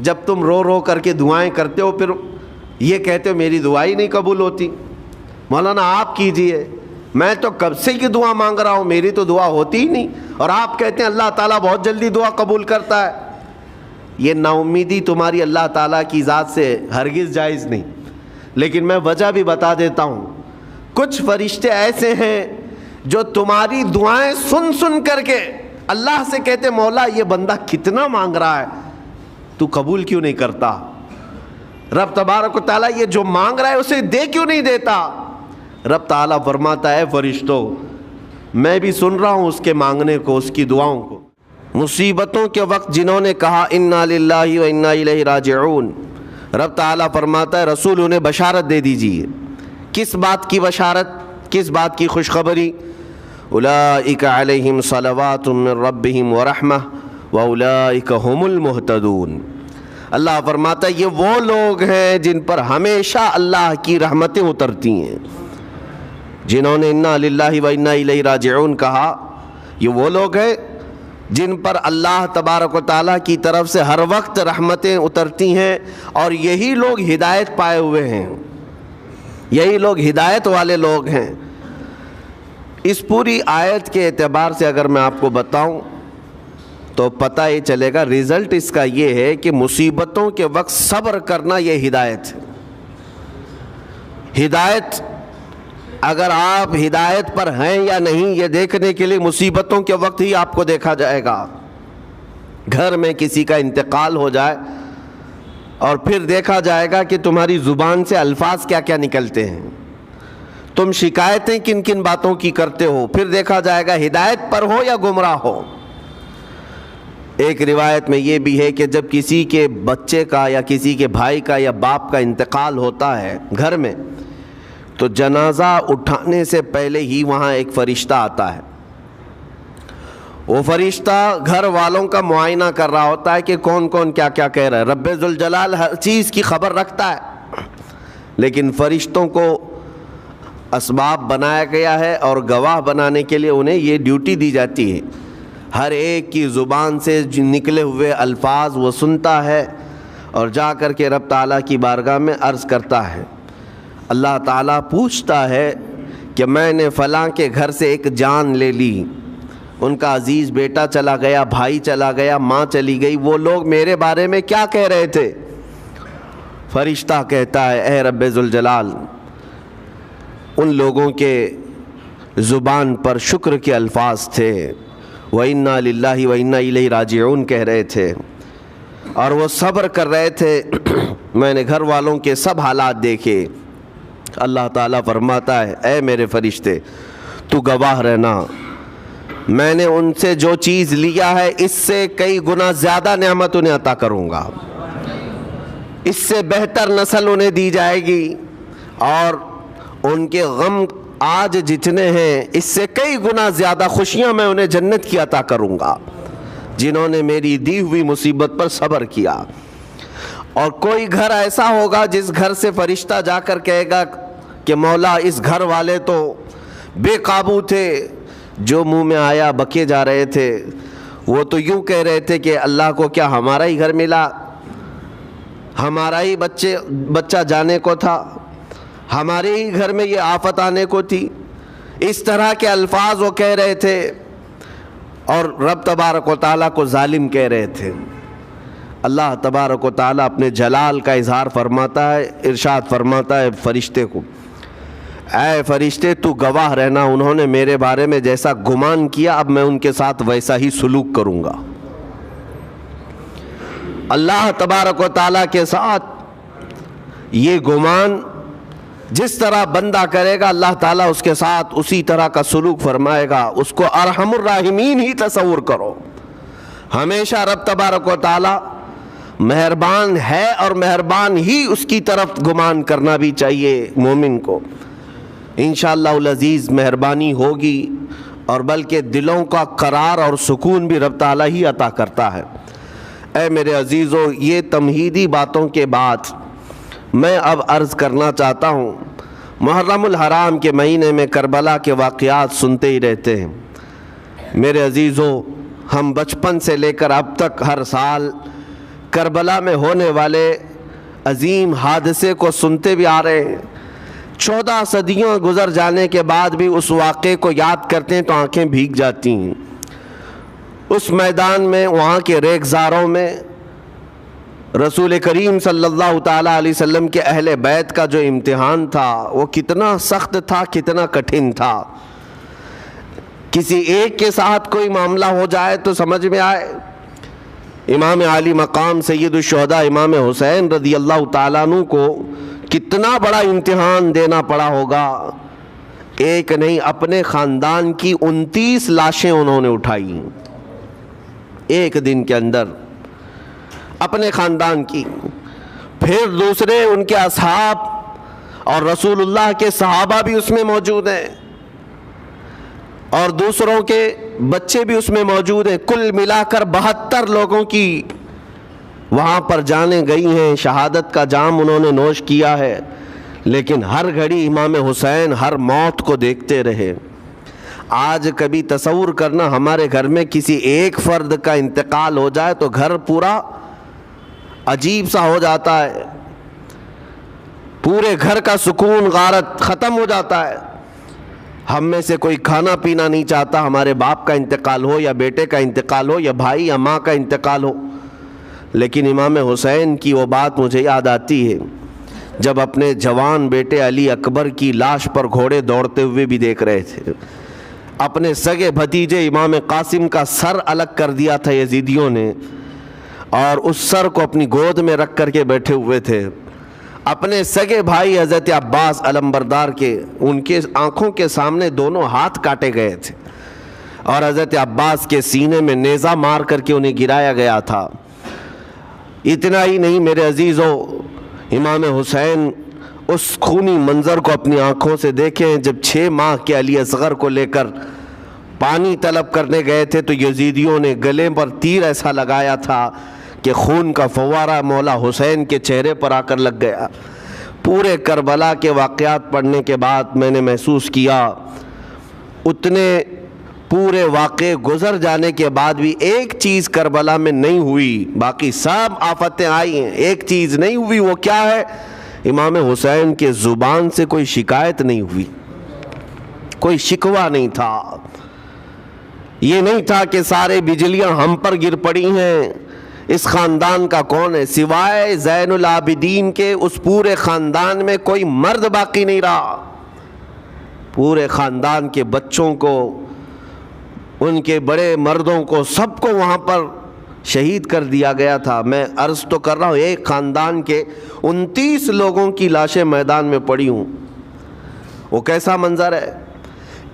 جب تم رو رو کر کے دعائیں کرتے ہو پھر یہ کہتے ہو میری دعا ہی نہیں قبول ہوتی، مولانا آپ کیجئے، میں تو کب سے کی دعا مانگ رہا ہوں، میری تو دعا ہوتی ہی نہیں، اور آپ کہتے ہیں اللہ تعالیٰ بہت جلدی دعا قبول کرتا ہے۔ یہ نا امیدی تمہاری اللہ تعالیٰ کی ذات سے ہرگز جائز نہیں۔ لیکن میں وجہ بھی بتا دیتا ہوں، کچھ فرشتے ایسے ہیں جو تمہاری دعائیں سن سن کر کے اللہ سے کہتے مولا یہ بندہ کتنا مانگ رہا ہے، تو قبول کیوں نہیں کرتا؟ رب تبارک و تعالیٰ یہ جو مانگ رہا ہے اسے دے کیوں نہیں دیتا؟ رب تعالیٰ فرماتا ہے فرشتوں میں بھی سن رہا ہوں اس کے مانگنے کو، اس کی دعاؤں کو۔ مصیبتوں کے وقت جنہوں نے کہا انا للہ و انا الیہ راجعون، رب تعالیٰ فرماتا ہے رسول انہیں بشارت دے دیجیے۔ کس بات کی بشارت؟ کس بات کی خوشخبری؟ اولئک علیہم صلوات من ربہم ورحمہ واولئک هم المہتدون۔ اللہ فرماتا ہے یہ وہ لوگ ہیں جن پر ہمیشہ اللہ کی رحمتیں اترتی ہیں۔ جنہوں نے انا للہ و انا الیہ راجعون کہا، یہ وہ لوگ ہیں جن پر اللہ تبارک و تعالیٰ کی طرف سے ہر وقت رحمتیں اترتی ہیں، اور یہی لوگ ہدایت پائے ہوئے ہیں، یہی لوگ ہدایت والے لوگ ہیں۔ اس پوری آیت کے اعتبار سے اگر میں آپ کو بتاؤں تو پتہ یہ چلے گا، رزلٹ اس کا یہ ہے کہ مصیبتوں کے وقت صبر کرنا یہ ہدایت ہے۔ ہدایت اگر آپ ہدایت پر ہیں یا نہیں یہ دیکھنے کے لیے مصیبتوں کے وقت ہی آپ کو دیکھا جائے گا۔ گھر میں کسی کا انتقال ہو جائے اور پھر دیکھا جائے گا کہ تمہاری زبان سے الفاظ کیا کیا نکلتے ہیں، تم شکایتیں کن کن باتوں کی کرتے ہو، پھر دیکھا جائے گا ہدایت پر ہو یا گمراہ ہو۔ ایک روایت میں یہ بھی ہے کہ جب کسی کے بچے کا یا کسی کے بھائی کا یا باپ کا انتقال ہوتا ہے گھر میں، تو جنازہ اٹھانے سے پہلے ہی وہاں ایک فرشتہ آتا ہے۔ وہ فرشتہ گھر والوں کا معائنہ کر رہا ہوتا ہے کہ کون کون کیا کیا کہہ رہا ہے۔ رب ذوالجلال ہر چیز کی خبر رکھتا ہے، لیکن فرشتوں کو اسباب بنایا گیا ہے اور گواہ بنانے کے لیے انہیں یہ ڈیوٹی دی جاتی ہے۔ ہر ایک کی زبان سے نکلے ہوئے الفاظ وہ سنتا ہے اور جا کر کے رب تعالیٰ کی بارگاہ میں عرض کرتا ہے۔ اللہ تعالیٰ پوچھتا ہے کہ میں نے فلاں کے گھر سے ایک جان لے لی، ان کا عزیز بیٹا چلا گیا، بھائی چلا گیا، ماں چلی گئی، وہ لوگ میرے بارے میں کیا کہہ رہے تھے؟ فرشتہ کہتا ہے اے رب ذوالجلال ان لوگوں کے زبان پر شکر کے الفاظ تھے، وَإِنَّا لِلَّهِ وَإِنَّا إِلَيْهِ راجعون کہہ رہے تھے، اور وہ صبر کر رہے تھے۔ میں نے گھر والوں کے سب حالات دیکھے۔ اللہ تعالیٰ فرماتا ہے اے میرے فرشتے تو گواہ رہنا، میں نے ان سے جو چیز لیا ہے اس سے کئی گنا زیادہ نعمت انہیں عطا کروں گا، اس سے بہتر نسل انہیں دی جائے گی، اور ان کے غم آج جتنے ہیں اس سے کئی گنا زیادہ خوشیاں میں انہیں جنت کی عطا کروں گا جنہوں نے میری دی ہوئی مصیبت پر صبر کیا۔ اور کوئی گھر ایسا ہوگا جس گھر سے فرشتہ جا کر کہے گا کہ مولا اس گھر والے تو بے قابو تھے، جو منہ میں آیا بکے جا رہے تھے، وہ تو یوں کہہ رہے تھے کہ اللہ کو کیا ہمارا ہی گھر ملا، ہمارا ہی بچہ جانے کو تھا، ہمارے ہی گھر میں یہ آفت آنے کو تھی۔ اس طرح کے الفاظ وہ کہہ رہے تھے اور رب تبارک و تعالیٰ کو ظالم کہہ رہے تھے۔ اللہ تبارک و تعالیٰ اپنے جلال کا اظہار فرماتا ہے، ارشاد فرماتا ہے فرشتے کو اے فرشتے تو گواہ رہنا، انہوں نے میرے بارے میں جیسا گمان کیا اب میں ان کے ساتھ ویسا ہی سلوک کروں گا۔ اللہ تبارک و تعالیٰ کے ساتھ یہ گمان جس طرح بندہ کرے گا اللہ تعالیٰ اس کے ساتھ اسی طرح کا سلوک فرمائے گا۔ اس کو ارحم الراحمین ہی تصور کرو۔ ہمیشہ رب تبارک و تعالیٰ مہربان ہے اور مہربان ہی اس کی طرف گمان کرنا بھی چاہیے مومن کو۔ انشاءاللہ العزیز مہربانی ہوگی، اور بلکہ دلوں کا قرار اور سکون بھی رب تعالیٰ ہی عطا کرتا ہے۔ اے میرے عزیزو، یہ تمہیدی باتوں کے بعد میں اب عرض کرنا چاہتا ہوں، محرم الحرام کے مہینے میں کربلا کے واقعات سنتے ہی رہتے ہیں۔ میرے عزیزو، ہم بچپن سے لے کر اب تک ہر سال کربلا میں ہونے والے عظیم حادثے کو سنتے بھی آ رہے ہیں. 14 صدیوں گزر جانے کے بعد بھی اس واقعے کو یاد کرتے ہیں تو آنکھیں بھیگ جاتی ہیں. اس میدان میں، وہاں کے ریگزاروں میں رسول کریم صلی اللہ تعالیٰ علیہ وسلم کے اہل بیت کا جو امتحان تھا وہ کتنا سخت تھا، کتنا کٹھن تھا. کسی ایک کے ساتھ کوئی معاملہ ہو جائے تو سمجھ میں آئے. امام عالی مقام سید الشہداء امام حسین رضی اللہ تعالیٰ عنہ کو کتنا بڑا امتحان دینا پڑا ہوگا. ایک نہیں، اپنے خاندان کی 29 لاشیں انہوں نے اٹھائی ایک دن کے اندر، اپنے خاندان کی. پھر دوسرے ان کے اصحاب اور رسول اللہ کے صحابہ بھی اس میں موجود ہیں، اور دوسروں کے بچے بھی اس میں موجود ہیں. کل ملا کر 72 لوگوں کی وہاں پر جانیں گئی ہیں، شہادت کا جام انہوں نے نوش کیا ہے. لیکن ہر گھڑی امام حسین ہر موت کو دیکھتے رہے. آج کبھی تصور کرنا، ہمارے گھر میں کسی ایک فرد کا انتقال ہو جائے تو گھر پورا عجیب سا ہو جاتا ہے، پورے گھر کا سکون غارت ختم ہو جاتا ہے. ہم میں سے کوئی کھانا پینا نہیں چاہتا ہمارے باپ کا انتقال ہو، یا بیٹے کا انتقال ہو، یا بھائی یا ماں کا انتقال ہو. لیکن امام حسین کی وہ بات مجھے یاد آتی ہے جب اپنے جوان بیٹے علی اکبر کی لاش پر گھوڑے دوڑتے ہوئے بھی دیکھ رہے تھے. اپنے سگے بھتیجے امام قاسم کا سر الگ کر دیا تھا یزیدیوں نے، اور اس سر کو اپنی گود میں رکھ کر کے بیٹھے ہوئے تھے. اپنے سگے بھائی حضرت عباس علمبردار کے، ان کے آنکھوں کے سامنے دونوں ہاتھ کاٹے گئے تھے، اور حضرت عباس کے سینے میں نیزہ مار کر کے انہیں گرایا گیا تھا. اتنا ہی نہیں میرے عزیزو، امام حسین اس خونی منظر کو اپنی آنکھوں سے دیکھیں جب 6 ماہ کے علی اصغر کو لے کر پانی طلب کرنے گئے تھے تو یزیدیوں نے گلے پر تیر ایسا لگایا تھا کہ خون کا فوارہ مولا حسین کے چہرے پر آ کر لگ گیا. پورے کربلا کے واقعات پڑھنے کے بعد میں نے محسوس کیا، اتنے پورے واقعے گزر جانے کے بعد بھی ایک چیز کربلا میں نہیں ہوئی، باقی سب آفتیں آئی ہیں، ایک چیز نہیں ہوئی. وہ کیا ہے؟ امام حسین کے زبان سے کوئی شکایت نہیں ہوئی، کوئی شکوہ نہیں تھا. یہ نہیں تھا کہ سارے بجلیاں ہم پر گر پڑی ہیں، اس خاندان کا کون ہے؟ سوائے زین العابدین کے اس پورے خاندان میں کوئی مرد باقی نہیں رہا. پورے خاندان کے بچوں کو، ان کے بڑے مردوں کو، سب کو وہاں پر شہید کر دیا گیا تھا. میں عرض تو کر رہا ہوں، ایک خاندان کے 29 لوگوں کی لاشیں میدان میں پڑی ہوں. وہ کیسا منظر ہے؟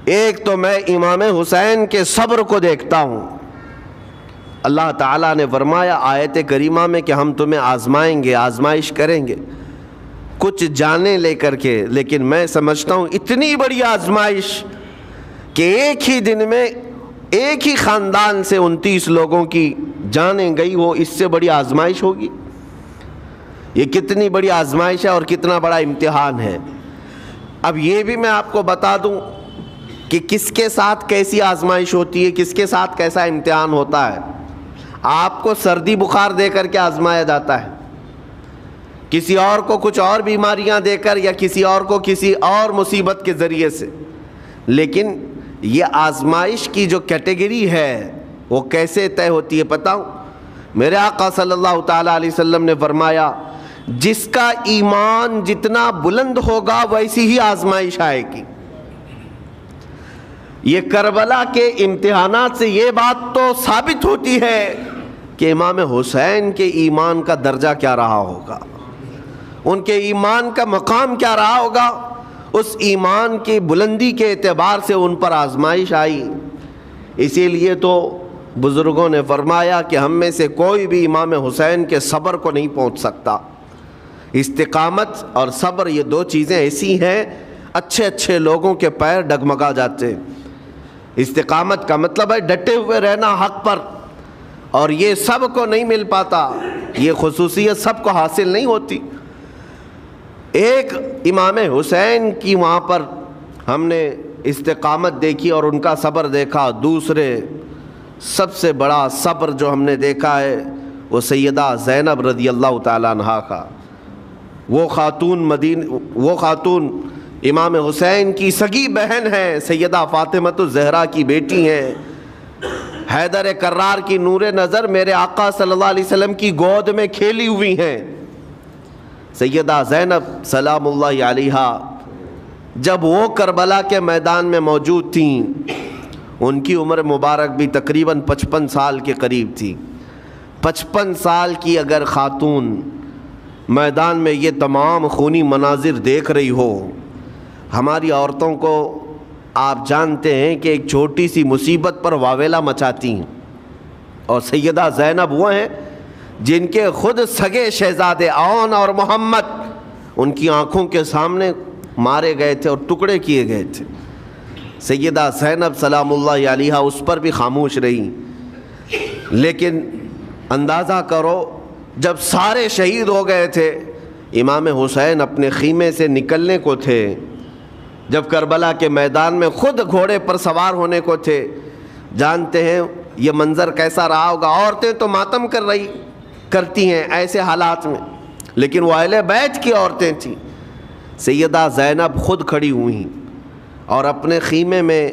ایک تو میں امام حسین کے صبر کو دیکھتا ہوں. اللہ تعالیٰ نے فرمایا آیت کریمہ میں کہ ہم تمہیں آزمائیں گے، آزمائش کریں گے، کچھ جانیں لے کر کے. لیکن میں سمجھتا ہوں اتنی بڑی آزمائش کہ ایک ہی دن میں ایک ہی خاندان سے 29 لوگوں کی جانیں گئی، وہ اس سے بڑی آزمائش ہوگی؟ یہ کتنی بڑی آزمائش ہے اور کتنا بڑا امتحان ہے. اب یہ بھی میں آپ کو بتا دوں کہ کس کے ساتھ کیسی آزمائش ہوتی ہے، کس کے ساتھ کیسا امتحان ہوتا ہے. آپ کو سردی بخار دے کر کے آزمایا جاتا ہے، کسی اور کو کچھ اور بیماریاں دے کر، یا کسی اور کو کسی اور مصیبت کے ذریعے سے. لیکن یہ آزمائش کی جو کیٹیگری ہے وہ کیسے طے ہوتی ہے پتہ ہوں؟ میرے آقا صلی اللہ تعالیٰ علیہ وسلم نے فرمایا جس کا ایمان جتنا بلند ہوگا ویسی ہی آزمائش آئے گی. یہ کربلا کے امتحانات سے یہ بات تو ثابت ہوتی ہے کہ امام حسین کے ایمان کا درجہ کیا رہا ہوگا، ان کے ایمان کا مقام کیا رہا ہوگا. اس ایمان کی بلندی کے اعتبار سے ان پر آزمائش آئی. اسی لیے تو بزرگوں نے فرمایا کہ ہم میں سے کوئی بھی امام حسین کے صبر کو نہیں پہنچ سکتا. استقامت اور صبر یہ 2 چیزیں ایسی ہیں اچھے اچھے لوگوں کے پیر ڈگمگا جاتے ہیں. استقامت کا مطلب ہے ڈٹے ہوئے رہنا حق پر، اور یہ سب کو نہیں مل پاتا، یہ خصوصیت سب کو حاصل نہیں ہوتی. ایک امام حسین کی وہاں پر ہم نے استقامت دیکھی اور ان کا صبر دیکھا. دوسرے سب سے بڑا صبر جو ہم نے دیکھا ہے وہ سیدہ زینب رضی اللہ تعالیٰ عنہا کا۔ وہ خاتون امام حسین کی سگی بہن ہیں، سیدہ فاطمۃ الزہرا کی بیٹی ہیں، حیدر کرار کی نور نظر میرے آقا صلی اللہ علیہ وسلم کی گود میں کھیلی ہوئی ہیں۔ سیدہ زینب سلام اللہ علیہا جب وہ کربلا کے میدان میں موجود تھیں، ان کی عمر مبارک بھی تقریباً 55 سال کے قریب تھی۔ 55 سال کی اگر خاتون میدان میں یہ تمام خونی مناظر دیکھ رہی ہو، ہماری عورتوں کو آپ جانتے ہیں کہ ایک چھوٹی سی مصیبت پر واویلا مچاتی ہیں، اور سیدہ زینب وہ ہیں جن کے خود سگے شہزادے اون اور محمد ان کی آنکھوں کے سامنے مارے گئے تھے اور ٹکڑے کیے گئے تھے۔ سیدہ زینب سلام اللہ علیہا اس پر بھی خاموش رہی، لیکن اندازہ کرو جب سارے شہید ہو گئے تھے، امام حسین اپنے خیمے سے نکلنے کو تھے، جب کربلا کے میدان میں خود گھوڑے پر سوار ہونے کو تھے، جانتے ہیں یہ منظر کیسا رہا ہوگا۔ عورتیں تو ماتم کرتی ہیں ایسے حالات میں، لیکن وہ اہل بیت کی عورتیں تھیں۔ سیدہ زینب خود کھڑی ہوئیں اور اپنے خیمے میں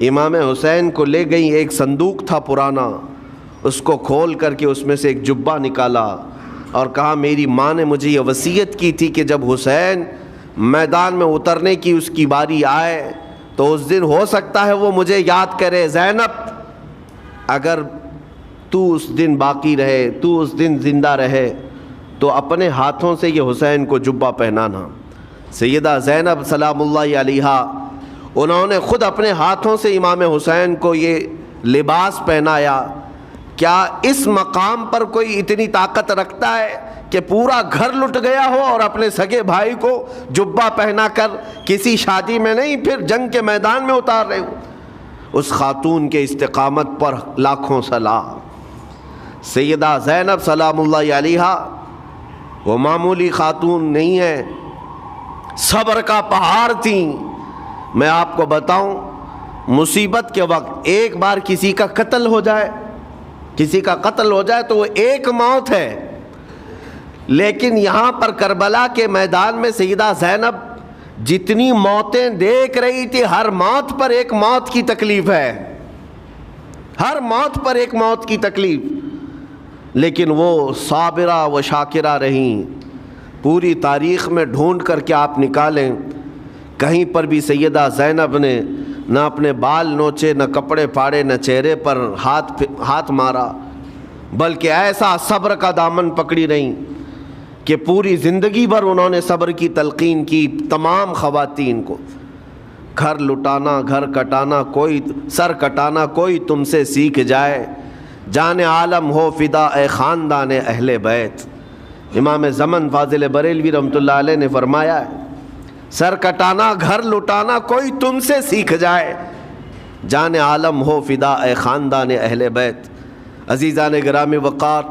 امام حسین کو لے گئیں۔ ایک صندوق تھا پرانا، اس کو کھول کر کے اس میں سے ایک جبہ نکالا اور کہا میری ماں نے مجھے یہ وصیت کی تھی کہ جب حسین میدان میں اترنے کی اس کی باری آئے تو اس دن ہو سکتا ہے وہ مجھے یاد کرے۔ زینب اگر تو اس دن باقی رہے، تو اس دن زندہ رہے تو اپنے ہاتھوں سے یہ حسین کو جبہ پہنانا۔ سیدہ زینب سلام اللہ علیہا انہوں نے خود اپنے ہاتھوں سے امام حسین کو یہ لباس پہنایا۔ کیا اس مقام پر کوئی اتنی طاقت رکھتا ہے کہ پورا گھر لٹ گیا ہو اور اپنے سگے بھائی کو جبہ پہنا کر کسی شادی میں نہیں، پھر جنگ کے میدان میں اتار رہے ہو؟ اس خاتون کے استقامت پر لاکھوں سلام۔ سیدہ زینب سلام اللہ علیہا وہ معمولی خاتون نہیں ہے، صبر کا پہاڑ تھیں۔ میں آپ کو بتاؤں، مصیبت کے وقت ایک بار کسی کا قتل ہو جائے تو وہ ایک موت ہے، لیکن یہاں پر کربلا کے میدان میں سیدہ زینب جتنی موتیں دیکھ رہی تھی، ہر موت پر ایک موت کی تکلیف ہے، ہر موت پر ایک موت کی تکلیف، لیکن وہ صابرہ و شاکرہ رہیں۔ پوری تاریخ میں ڈھونڈ کر کے آپ نکالیں، کہیں پر بھی سیدہ زینب نے نہ اپنے بال نوچے، نہ کپڑے پھاڑے، نہ چہرے پر ہاتھ مارا، بلکہ ایسا صبر کا دامن پکڑی رہیں کہ پوری زندگی بھر انہوں نے صبر کی تلقین کی تمام خواتین کو۔ گھر لٹانا، گھر کٹانا، کوئی سر کٹانا کوئی تم سے سیکھ جائے، جان عالم ہو فدا اے خاندان اہل بیت۔ امام زمن فاضل بریلوی رحمۃ اللہ علیہ نے فرمایا ہے، سر کٹانا، گھر لٹانا کوئی تم سے سیکھ جائے، جان عالم ہو فدا اے خاندان اہل بیت۔ عزیزان گرامی وقار،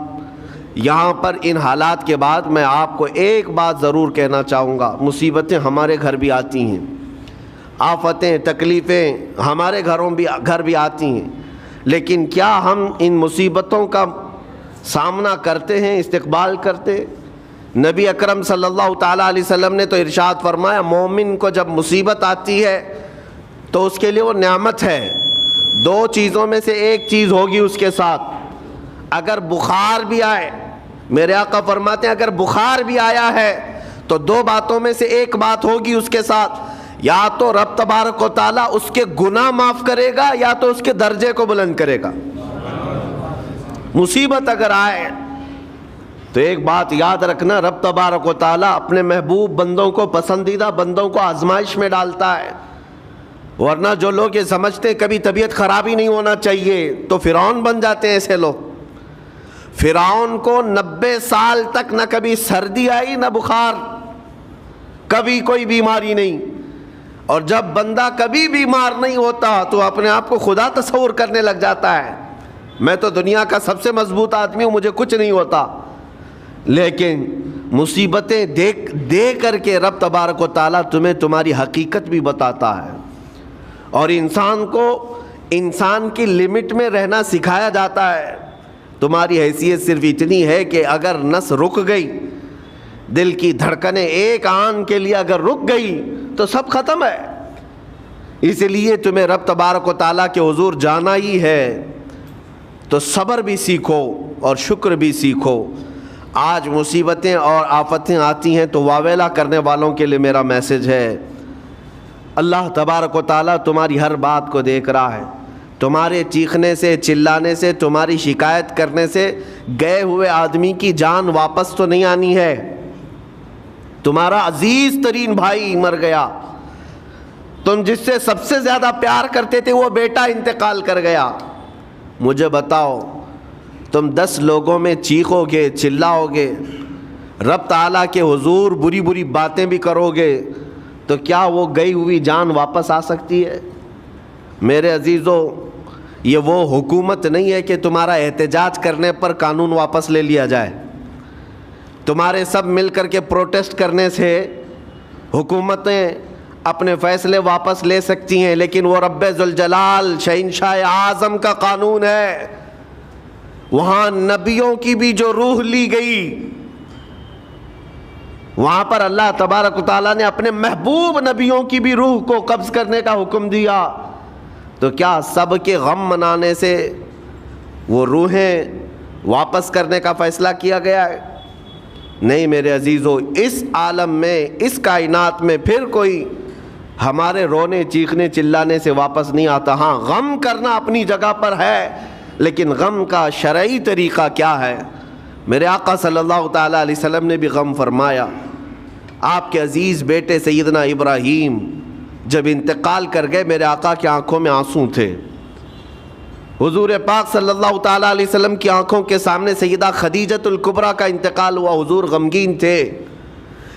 یہاں پر ان حالات کے بعد میں آپ کو ایک بات ضرور کہنا چاہوں گا۔ مصیبتیں ہمارے گھر بھی آتی ہیں، آفتیں تکلیفیں ہمارے گھر بھی آتی ہیں، لیکن کیا ہم ان مصیبتوں کا سامنا کرتے ہیں، استقبال کرتے؟ نبی اکرم صلی اللہ تعالیٰ علیہ وسلم نے تو ارشاد فرمایا، مومن کو جب مصیبت آتی ہے تو اس کے لیے وہ نعمت ہے۔ دو چیزوں میں سے ایک چیز ہوگی اس کے ساتھ، اگر بخار بھی آئے، میرے آقا فرماتے ہیں اگر بخار بھی آیا ہے تو دو باتوں میں سے ایک بات ہوگی اس کے ساتھ، یا تو رب تبارک و تعالیٰ اس کے گناہ معاف کرے گا یا تو اس کے درجے کو بلند کرے گا۔ مصیبت اگر آئے تو ایک بات یاد رکھنا، رب تبارک و تعالیٰ اپنے محبوب بندوں کو، پسندیدہ بندوں کو آزمائش میں ڈالتا ہے، ورنہ جو لوگ یہ سمجھتے ہیں کبھی طبیعت خراب ہی نہیں ہونا چاہیے تو فرعون بن جاتے ہیں۔ ایسے لوگ، فرعون کو 90 سال تک نہ کبھی سردی آئی نہ بخار، کبھی کوئی بیماری نہیں، اور جب بندہ کبھی بیمار نہیں ہوتا تو اپنے آپ کو خدا تصور کرنے لگ جاتا ہے، میں تو دنیا کا سب سے مضبوط آدمی ہوں، مجھے کچھ نہیں ہوتا۔ لیکن مصیبتیں دے کر کے رب تبارک و تعالیٰ تمہیں تمہاری حقیقت بھی بتاتا ہے، اور انسان کو انسان کی لمٹ میں رہنا سکھایا جاتا ہے۔ تمہاری حیثیت صرف اتنی ہے کہ اگر نس رک گئی، دل کی دھڑکنیں ایک آن کے لیے اگر رک گئی تو سب ختم ہے۔ اس لیے تمہیں رب تبارک و تعالیٰ کے حضور جانا ہی ہے تو صبر بھی سیکھو اور شکر بھی سیکھو۔ آج مصیبتیں اور آفتیں آتی ہیں تو واویلا کرنے والوں کے لیے میرا میسج ہے، اللہ تبارک و تعالیٰ تمہاری ہر بات کو دیکھ رہا ہے۔ تمہارے چیخنے سے، چلانے سے، تمہاری شکایت کرنے سے گئے ہوئے آدمی کی جان واپس تو نہیں آنی ہے۔ تمہارا عزیز ترین بھائی مر گیا، تم جس سے سب سے زیادہ پیار کرتے تھے وہ بیٹا انتقال کر گیا۔ مجھے بتاؤ، تم 10 لوگوں میں چیخو گے، چلاؤ گے، رب تعالیٰ کے حضور بری بری باتیں بھی کرو گے تو کیا وہ گئی ہوئی جان واپس آ سکتی ہے؟ میرے عزیزو، یہ وہ حکومت نہیں ہے کہ تمہارا احتجاج کرنے پر قانون واپس لے لیا جائے۔ تمہارے سب مل کر کے پروٹیسٹ کرنے سے حکومتیں اپنے فیصلے واپس لے سکتی ہیں، لیکن وہ رب ذوالجلال شہنشاہ اعظم کا قانون ہے۔ وہاں نبیوں کی بھی جو روح لی گئی، وہاں پر اللہ تبارک و تعالیٰ نے اپنے محبوب نبیوں کی بھی روح کو قبض کرنے کا حکم دیا، تو کیا سب کے غم منانے سے وہ روحیں واپس کرنے کا فیصلہ کیا گیا ہے؟ نہیں میرے عزیزو، اس عالم میں، اس کائنات میں پھر کوئی ہمارے رونے چیخنے چلانے سے واپس نہیں آتا۔ ہاں، غم کرنا اپنی جگہ پر ہے، لیکن غم کا شرعی طریقہ کیا ہے؟ میرے آقا صلی اللہ تعالیٰ علیہ وسلم نے بھی غم فرمایا۔ آپ کے عزیز بیٹے سیدنا ابراہیم جب انتقال کر گئے، میرے آقا کی آنکھوں میں آنسو تھے۔ حضور پاک صلی اللہ تعالیٰ علیہ وسلم کی آنکھوں کے سامنے سیدہ خدیجۃ الکبریٰ کا انتقال ہوا، حضور غمگین تھے۔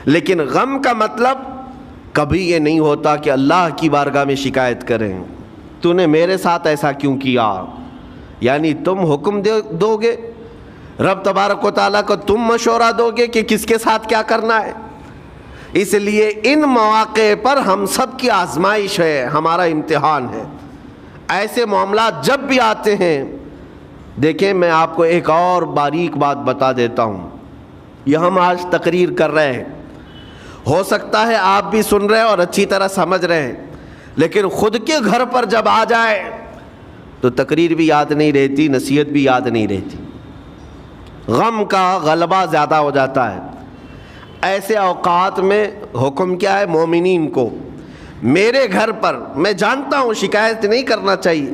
لیکن غم کا مطلب کبھی یہ نہیں ہوتا کہ اللہ کی بارگاہ میں شکایت کریں، تو نے میرے ساتھ ایسا کیوں کیا؟ یعنی تم حکم دو گے، رب تبارک و تعالیٰ کو تم مشورہ دو گے کہ کس کے ساتھ کیا کرنا ہے۔ اس لیے ان مواقع پر ہم سب کی آزمائش ہے، ہمارا امتحان ہے۔ ایسے معاملات جب بھی آتے ہیں، دیکھیں میں آپ کو ایک اور باریک بات بتا دیتا ہوں۔ یہ ہم آج تقریر کر رہے ہیں، ہو سکتا ہے آپ بھی سن رہے اور اچھی طرح سمجھ رہے ہیں، لیکن خود کے گھر پر جب آ جائے تو تقریر بھی یاد نہیں رہتی، نصیحت بھی یاد نہیں رہتی، غم کا غلبہ زیادہ ہو جاتا ہے۔ ایسے اوقات میں حکم کیا ہے مومنین کو؟ میرے گھر پر، میں جانتا ہوں شکایت نہیں کرنا چاہیے،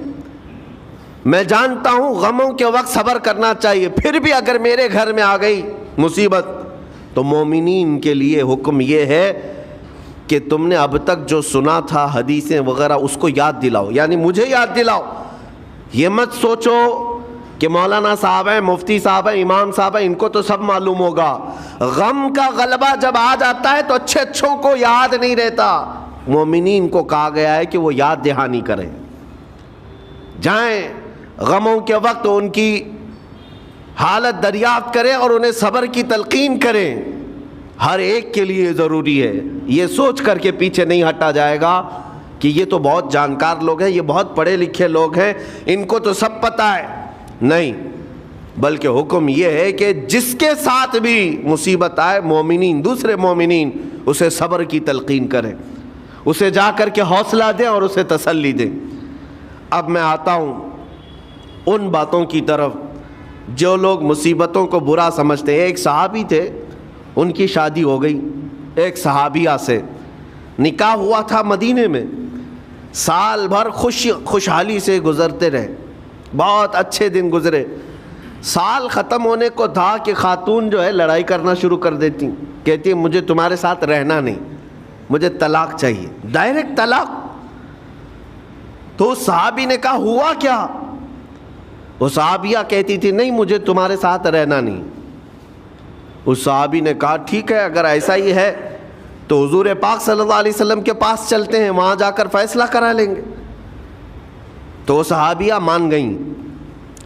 میں جانتا ہوں غموں کے وقت صبر کرنا چاہیے، پھر بھی اگر میرے گھر میں آ گئی مصیبت تو مومنین کے لیے حکم یہ ہے کہ تم نے اب تک جو سنا تھا حدیثیں وغیرہ اس کو یاد دلاؤ، یعنی مجھے یاد دلاؤ۔ یہ مت سوچو کہ مولانا صاحب ہیں، مفتی صاحب ہیں، امام صاحب ہیں، ان کو تو سب معلوم ہوگا۔ غم کا غلبہ جب آ جاتا ہے تو اچھے اچھوں کو یاد نہیں رہتا۔ مومنین کو کہا گیا ہے کہ وہ یاد دہانی کریں، جائیں غموں کے وقت ان کی حالت دریافت کریں اور انہیں صبر کی تلقین کریں۔ ہر ایک کے لیے ضروری ہے، یہ سوچ کر کے پیچھے نہیں ہٹا جائے گا کہ یہ تو بہت جانکار لوگ ہیں، یہ بہت پڑھے لکھے لوگ ہیں، ان کو تو سب پتہ ہے۔ نہیں، بلکہ حکم یہ ہے کہ جس کے ساتھ بھی مصیبت آئے، مومنین، دوسرے مومنین اسے صبر کی تلقین کریں، اسے جا کر کے حوصلہ دیں اور اسے تسلی دیں۔ اب میں آتا ہوں ان باتوں کی طرف جو لوگ مصیبتوں کو برا سمجھتے ہیں۔ ایک صحابی تھے، ان کی شادی ہو گئی ایک صحابیہ سے، نکاح ہوا تھا مدینے میں، سال بھر خوشحالی سے گزرتے رہے، بہت اچھے دن گزرے۔ سال ختم ہونے کو تھا کہ خاتون جو ہے لڑائی کرنا شروع کر دیتی، کہتی مجھے تمہارے ساتھ رہنا نہیں، مجھے طلاق چاہیے، ڈائریکٹ طلاق۔ تو صحابی نے کہا ہوا کیا؟ وہ صحابیہ کہتی تھی نہیں مجھے تمہارے ساتھ رہنا نہیں۔ اس صحابی نے کہا ٹھیک ہے، اگر ایسا ہی ہے تو حضور پاک صلی اللہ علیہ وسلم کے پاس چلتے ہیں، وہاں جا کر فیصلہ کرا لیں گے۔ تو وہ صحابیہ مان گئیں،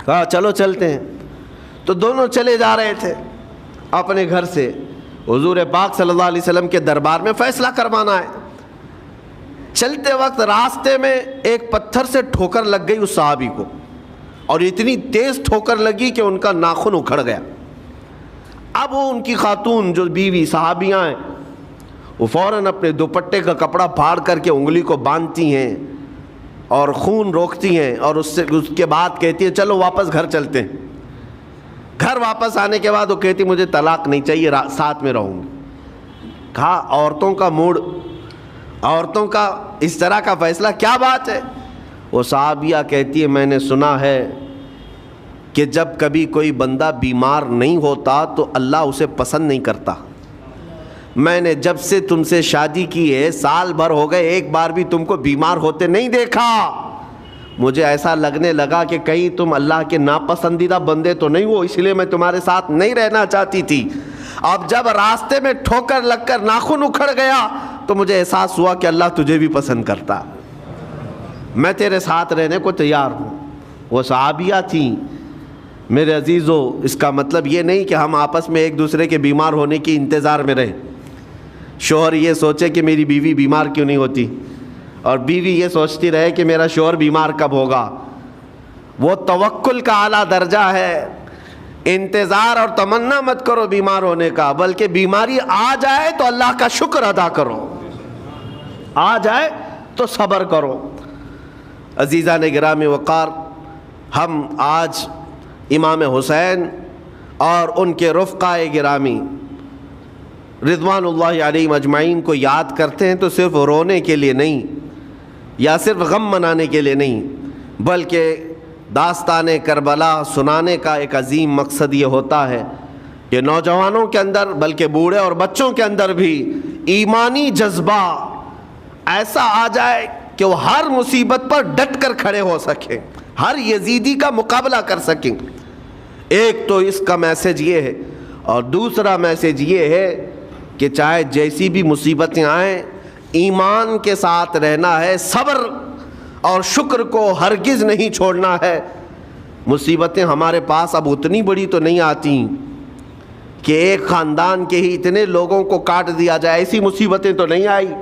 کہا چلو چلتے ہیں۔ تو دونوں چلے جا رہے تھے اپنے گھر سے، حضور پاک صلی اللہ علیہ وسلم کے دربار میں فیصلہ کروانا ہے۔ چلتے وقت راستے میں ایک پتھر سے ٹھوکر لگ گئی اس صحابی کو، اور اتنی تیز ٹھوکر لگی کہ ان کا ناخن اکھڑ گیا۔ اب وہ ان کی خاتون جو بیوی صحابیاں ہیں وہ فوراً اپنے دوپٹے کا کپڑا پھاڑ کر کے انگلی کو باندھتی ہیں اور خون روکتی ہیں، اور اس کے بعد کہتی ہیں چلو واپس گھر چلتے ہیں۔ گھر واپس آنے کے بعد وہ کہتی مجھے طلاق نہیں چاہیے، ساتھ میں رہوں گی۔ کہا عورتوں کا موڈ، عورتوں کا اس طرح کا فیصلہ، کیا بات ہے؟ وہ صحابیہ کہتی ہے میں نے سنا ہے کہ جب کبھی کوئی بندہ بیمار نہیں ہوتا تو اللہ اسے پسند نہیں کرتا۔ میں نے جب سے تم سے شادی کی ہے سال بھر ہو گئے، ایک بار بھی تم کو بیمار ہوتے نہیں دیکھا۔ مجھے ایسا لگنے لگا کہ کہیں تم اللہ کے ناپسندیدہ بندے تو نہیں ہو، اس لیے میں تمہارے ساتھ نہیں رہنا چاہتی تھی۔ اب جب راستے میں ٹھوکر لگ کر ناخن اکھڑ گیا تو مجھے احساس ہوا کہ اللہ تجھے بھی پسند کرتا، میں تیرے ساتھ رہنے کو تیار ہوں۔ وہ صحابیہ تھیں۔ میرے عزیزو، اس کا مطلب یہ نہیں کہ ہم آپس میں ایک دوسرے کے بیمار ہونے کی انتظار میں رہیں۔ شوہر یہ سوچے کہ میری بیوی بیمار کیوں نہیں ہوتی، اور بیوی یہ سوچتی رہے کہ میرا شوہر بیمار کب ہوگا۔ وہ توکل کا اعلیٰ درجہ ہے۔ انتظار اور تمنا مت کرو بیمار ہونے کا، بلکہ بیماری آ جائے تو اللہ کا شکر ادا کرو، آ جائے تو صبر کرو۔ عزیزان گرامی وقار، ہم آج امام حسین اور ان کے رفقائے گرامی رضوان اللہ علیہم اجمعین کو یاد کرتے ہیں تو صرف رونے کے لیے نہیں یا صرف غم منانے کے لیے نہیں، بلکہ داستان کربلا سنانے کا ایک عظیم مقصد یہ ہوتا ہے کہ نوجوانوں کے اندر بلکہ بوڑھے اور بچوں کے اندر بھی ایمانی جذبہ ایسا آ جائے کہ وہ ہر مصیبت پر ڈٹ کر کھڑے ہو سکیں، ہر یزیدی کا مقابلہ کر سکیں۔ ایک تو اس کا میسج یہ ہے، اور دوسرا میسج یہ ہے کہ چاہے جیسی بھی مصیبتیں آئیں ایمان کے ساتھ رہنا ہے، صبر اور شکر کو ہرگز نہیں چھوڑنا ہے۔ مصیبتیں ہمارے پاس اب اتنی بڑی تو نہیں آتی کہ ایک خاندان کے ہی اتنے لوگوں کو کاٹ دیا جائے، ایسی مصیبتیں تو نہیں آئی۔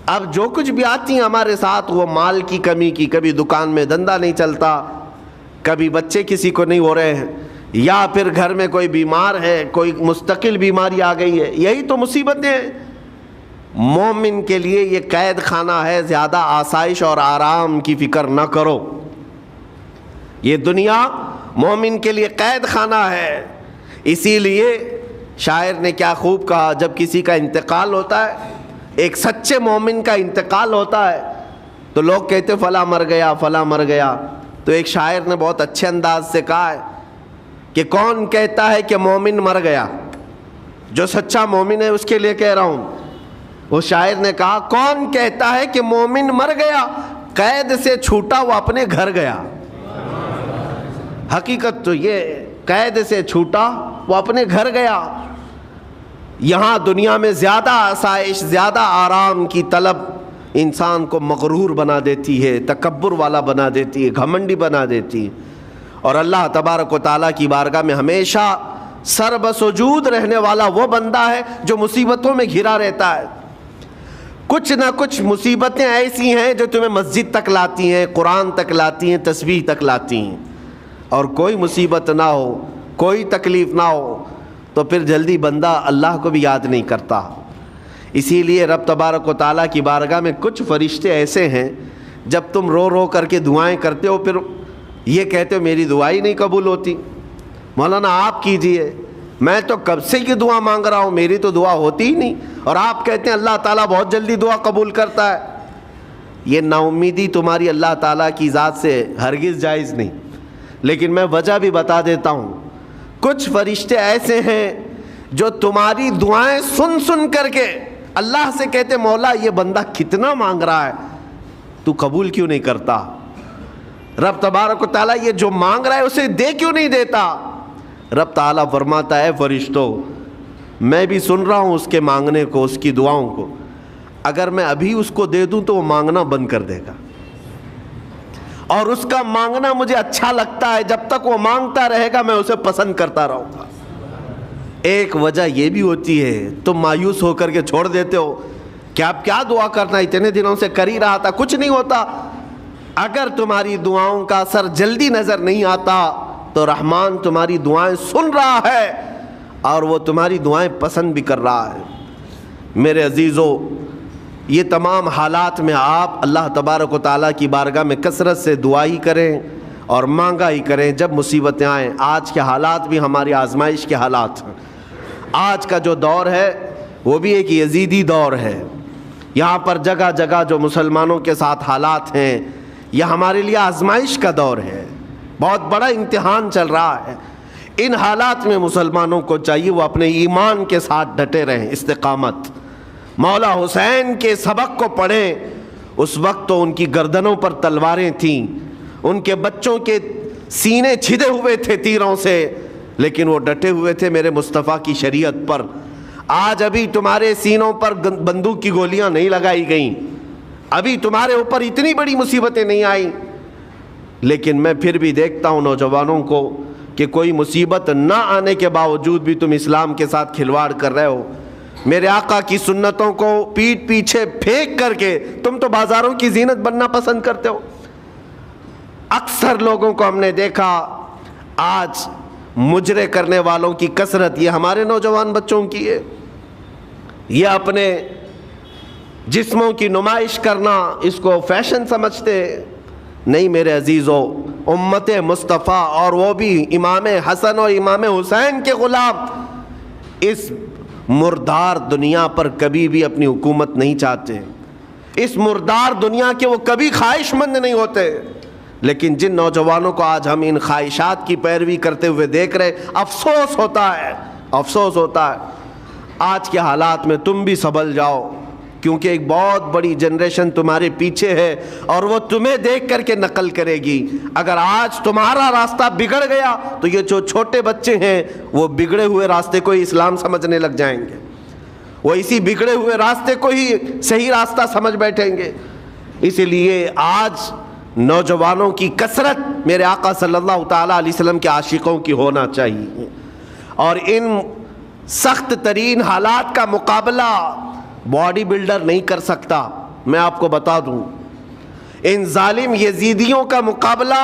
اب جو کچھ بھی آتی ہیں ہمارے ساتھ وہ مال کی کمی کی، کبھی دکان میں دھندا نہیں چلتا، کبھی بچے کسی کو نہیں ہو رہے ہیں، یا پھر گھر میں کوئی بیمار ہے، کوئی مستقل بیماری آ گئی ہے، یہی تو مصیبتیں ہیں۔ مومن کے لیے یہ قید خانہ ہے، زیادہ آسائش اور آرام کی فکر نہ کرو۔ یہ دنیا مومن کے لیے قید خانہ ہے۔ اسی لیے شاعر نے کیا خوب کہا، جب کسی کا انتقال ہوتا ہے، ایک سچے مومن کا انتقال ہوتا ہے تو لوگ کہتے فلاں مر گیا، فلاں مر گیا، تو ایک شاعر نے بہت اچھے انداز سے کہا ہے کہ کون کہتا ہے کہ مومن مر گیا؟ جو سچا مومن ہے اس کے لیے کہہ رہا ہوں۔ وہ شاعر نے کہا کون کہتا ہے کہ مومن مر گیا؟ قید سے چھوٹا وہ اپنے گھر گیا۔ حقیقت تو یہ، قید سے چھوٹا وہ اپنے گھر گیا۔ یہاں دنیا میں زیادہ آسائش، زیادہ آرام کی طلب انسان کو مغرور بنا دیتی ہے، تکبر والا بنا دیتی ہے، گھمنڈی بنا دیتی ہے، اور اللہ تبارک و تعالیٰ کی بارگاہ میں ہمیشہ سر بسجود رہنے والا وہ بندہ ہے جو مصیبتوں میں گھرا رہتا ہے۔ کچھ نہ کچھ مصیبتیں ایسی ہیں جو تمہیں مسجد تک لاتی ہیں، قرآن تک لاتی ہیں، تسبیح تک لاتی ہیں، اور کوئی مصیبت نہ ہو، کوئی تکلیف نہ ہو تو پھر جلدی بندہ اللہ کو بھی یاد نہیں کرتا۔ اسی لیے رب تبارک و تعالیٰ کی بارگاہ میں کچھ فرشتے ایسے ہیں، جب تم رو رو کر کے دعائیں کرتے ہو پھر یہ کہتے ہو میری دعا ہی نہیں قبول ہوتی، مولانا آپ کیجئے، میں تو کب سے یہ دعا مانگ رہا ہوں، میری تو دعا ہوتی ہی نہیں، اور آپ کہتے ہیں اللہ تعالیٰ بہت جلدی دعا قبول کرتا ہے۔ یہ نا امیدی تمہاری اللہ تعالیٰ کی ذات سے ہرگز جائز نہیں۔ لیکن میں وجہ بھی بتا دیتا ہوں، کچھ فرشتے ایسے ہیں جو تمہاری دعائیں سن سن کر کے اللہ سے کہتے مولا یہ بندہ کتنا مانگ رہا ہے، تو قبول کیوں نہیں کرتا؟ رب تبارک و تعالیٰ یہ جو مانگ رہا ہے اسے دے کیوں نہیں دیتا؟ رب تعالیٰ فرماتا ہے فرشتوں میں بھی سن رہا ہوں اس کے مانگنے کو، اس کی دعاؤں کو، اگر میں ابھی اس کو دے دوں تو وہ مانگنا بند کر دے گا، اور اس کا مانگنا مجھے اچھا لگتا ہے، جب تک وہ مانگتا رہے گا میں اسے پسند کرتا رہوں گا۔ ایک وجہ یہ بھی ہوتی ہے تم مایوس ہو کر کے چھوڑ دیتے ہو کہ اب کیا دعا کرنا، اتنے دنوں سے کر ہی رہا تھا کچھ نہیں ہوتا، اگر تمہاری دعاؤں کا اثر جلدی نظر نہیں آتا تو رحمان تمہاری دعائیں سن رہا ہے اور وہ تمہاری دعائیں پسند بھی کر رہا ہے۔ میرے عزیزو، یہ تمام حالات میں آپ اللہ تبارک و تعالیٰ کی بارگاہ میں کثرت سے دعا ہی کریں اور مانگا ہی کریں جب مصیبتیں آئیں۔ آج کے حالات بھی ہماری آزمائش کے حالات ہیں۔ آج کا جو دور ہے وہ بھی ایک یزیدی دور ہے۔ یہاں پر جگہ جگہ جو مسلمانوں کے ساتھ حالات ہیں، یہ ہمارے لیے آزمائش کا دور ہے، بہت بڑا امتحان چل رہا ہے۔ ان حالات میں مسلمانوں کو چاہیے وہ اپنے ایمان کے ساتھ ڈٹے رہیں، استقامت۔ مولا حسین کے سبق کو پڑھیں، اس وقت تو ان کی گردنوں پر تلواریں تھیں، ان کے بچوں کے سینے چھدے ہوئے تھے تیروں سے، لیکن وہ ڈٹے ہوئے تھے میرے مصطفیٰ کی شریعت پر۔ آج ابھی تمہارے سینوں پر بندوق کی گولیاں نہیں لگائی گئیں، ابھی تمہارے اوپر اتنی بڑی مصیبتیں نہیں آئیں، لیکن میں پھر بھی دیکھتا ہوں نوجوانوں کو کہ کوئی مصیبت نہ آنے کے باوجود بھی تم اسلام کے ساتھ کھلواڑ کر رہے ہو۔ میرے آقا کی سنتوں کو پیٹ پیچھے پھینک کر کے تم تو بازاروں کی زینت بننا پسند کرتے ہو۔ اکثر لوگوں کو ہم نے دیکھا آج مجرے کرنے والوں کی کثرت یہ ہمارے نوجوان بچوں کی ہے۔ یہ اپنے جسموں کی نمائش کرنا اس کو فیشن سمجھتے نہیں۔ میرے عزیزو، امت مصطفیٰ اور وہ بھی امام حسن اور امام حسین کے غلام اس مردار دنیا پر کبھی بھی اپنی حکومت نہیں چاہتے، اس مردار دنیا کے وہ کبھی خواہش مند نہیں ہوتے۔ لیکن جن نوجوانوں کو آج ہم ان خواہشات کی پیروی کرتے ہوئے دیکھ رہے، افسوس ہوتا ہے، افسوس ہوتا ہے۔ آج کے حالات میں تم بھی سنبھل جاؤ، کیونکہ ایک بہت بڑی جنریشن تمہارے پیچھے ہے اور وہ تمہیں دیکھ کر کے نقل کرے گی۔ اگر آج تمہارا راستہ بگڑ گیا تو یہ جو چھوٹے بچے ہیں وہ بگڑے ہوئے راستے کو ہی اسلام سمجھنے لگ جائیں گے، وہ اسی بگڑے ہوئے راستے کو ہی صحیح راستہ سمجھ بیٹھیں گے۔ اسی لیے آج نوجوانوں کی کثرت میرے آقا صلی اللہ تعالیٰ علیہ وسلم کے عاشقوں کی ہونا چاہیے، اور ان سخت ترین حالات کا مقابلہ باڈی بلڈر نہیں کر سکتا۔ میں آپ کو بتا دوں، ان ظالم یزیدیوں کا مقابلہ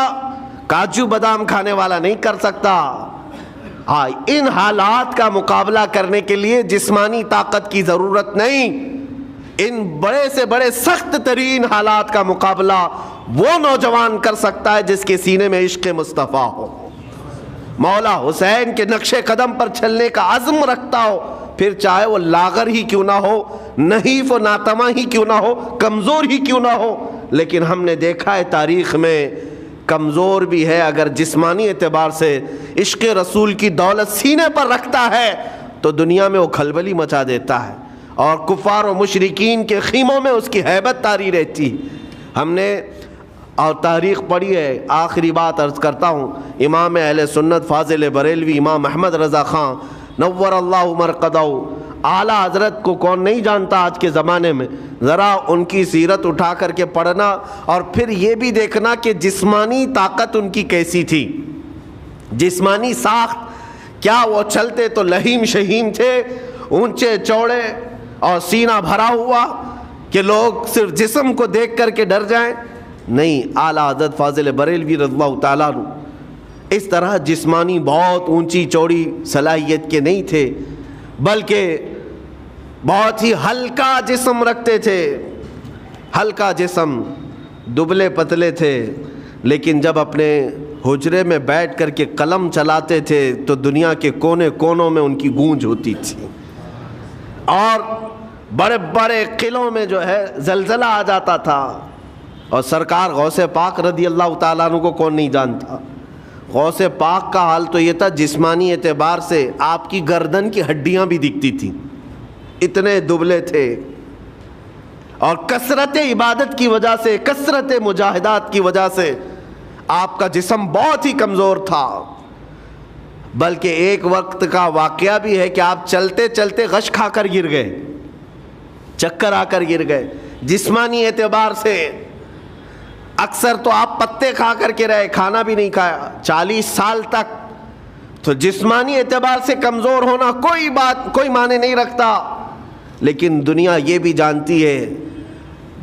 کاجو بادام کھانے والا نہیں کر سکتا۔ ہاں، ان حالات کا مقابلہ کرنے کے لیے جسمانی طاقت کی ضرورت نہیں، ان بڑے سے بڑے سخت ترین حالات کا مقابلہ وہ نوجوان کر سکتا ہے جس کے سینے میں عشق مصطفیٰ ہو، مولا حسین کے نقش قدم پر چلنے کا عزم رکھتا ہو، پھر چاہے وہ لاغر ہی کیوں نہ ہو، نحیف و ناتما ہی کیوں نہ ہو، کمزور ہی کیوں نہ ہو۔ لیکن ہم نے دیکھا ہے تاریخ میں کمزور بھی ہے، اگر جسمانی اعتبار سے عشق رسول کی دولت سینے پر رکھتا ہے تو دنیا میں وہ کھلبلی مچا دیتا ہے، اور کفار و مشرکین کے خیموں میں اس کی ہیبت طاری رہتی۔ ہم نے اور تاریخ پڑھی ہے۔ آخری بات عرض کرتا ہوں، امام اہل سنت فاضل بریلوی امام احمد رضا خان نور اللہ مرقدہ، اعلیٰ حضرت کو کون نہیں جانتا آج کے زمانے میں؟ ذرا ان کی سیرت اٹھا کر کے پڑھنا اور پھر یہ بھی دیکھنا کہ جسمانی طاقت ان کی کیسی تھی، جسمانی ساخت کیا وہ چلتے تو لہیم شہیم تھے، اونچے چوڑے اور سینہ بھرا ہوا کہ لوگ صرف جسم کو دیکھ کر کے ڈر جائیں؟ نہیں، اعلیٰ حضرت فاضل بریلوی رضی اللہ تعالیٰ عنہ اس طرح جسمانی بہت اونچی چوڑی صلاحیت کے نہیں تھے، بلکہ بہت ہی ہلکا جسم رکھتے تھے، ہلکا جسم، دبلے پتلے تھے، لیکن جب اپنے حجرے میں بیٹھ کر کے قلم چلاتے تھے تو دنیا کے کونے کونوں میں ان کی گونج ہوتی تھی، اور بڑے بڑے قلعوں میں جو ہے زلزلہ آ جاتا تھا۔ اور سرکار غوث پاک رضی اللہ تعالیٰ عنہ کو کون نہیں جانتا؟ غوث پاک کا حال تو یہ تھا، جسمانی اعتبار سے آپ کی گردن کی ہڈیاں بھی دکھتی تھیں، اتنے دبلے تھے، اور کثرت عبادت کی وجہ سے، کثرت مجاہدات کی وجہ سے آپ کا جسم بہت ہی کمزور تھا۔ بلکہ ایک وقت کا واقعہ بھی ہے کہ آپ چلتے چلتے غش کھا کر گر گئے، چکر آ کر گر گئے۔ جسمانی اعتبار سے اکثر تو آپ پتے کھا کر کے رہے، کھانا بھی نہیں کھایا 40 سال تک، تو جسمانی اعتبار سے کمزور ہونا کوئی معنی نہیں رکھتا۔ لیکن دنیا یہ بھی جانتی ہے،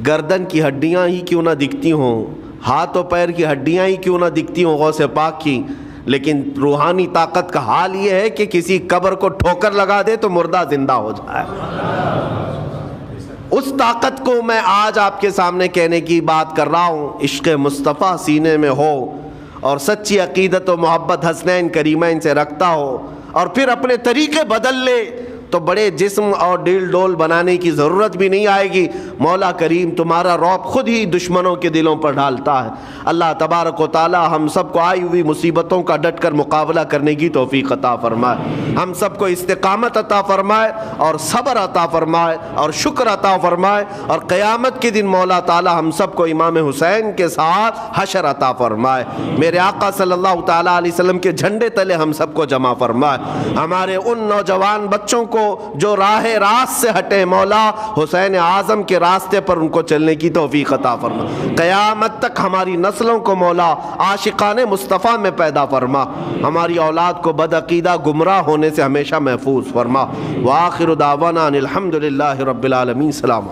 گردن کی ہڈیاں ہی کیوں نہ دکھتی ہوں، ہاتھ و پیر کی ہڈیاں ہی کیوں نہ دکھتی ہوں غوث پاک کی، لیکن روحانی طاقت کا حال یہ ہے کہ کسی قبر کو ٹھوکر لگا دے تو مردہ زندہ ہو جائے۔ اس طاقت کو میں آج آپ کے سامنے کہنے کی بات کر رہا ہوں۔ عشق مصطفیٰ سینے میں ہو اور سچی عقیدت و محبت حسنین کریمین سے رکھتا ہو، اور پھر اپنے طریقے بدل لے تو بڑے جسم اور ڈیل ڈول بنانے کی ضرورت بھی نہیں آئے گی۔ مولا کریم تمہارا رعب خود ہی دشمنوں کے دلوں پر ڈالتا ہے۔ اللہ تبارک و تعالی ہم سب کو آئی ہوئی مصیبتوں کا ڈٹ کر مقابلہ کرنے کی توفیق عطا فرمائے، ہم سب کو استقامت عطا فرمائے اور صبر عطا فرمائے اور شکر عطا فرمائے، اور قیامت کے دن مولا تعالی ہم سب کو امام حسین کے ساتھ حشر عطا فرمائے۔ میرے آقا صلی اللہ تعالی علیہ وسلم کے جھنڈے تلے ہم سب کو جمع فرمائے۔ ہمارے ان نوجوان بچوں کو جو راہ راست سے ہٹے، مولا حسین اعظم کے راستے پر ان کو چلنے کی توفیق عطا فرما۔ قیامت تک ہماری نسلوں کو مولا عاشقان مصطفیٰ میں پیدا فرما، ہماری اولاد کو بدعقیدہ گمراہ ہونے سے ہمیشہ محفوظ فرما۔ وآخر دعوانا ان الحمد للہ رب العالمین۔ سلام۔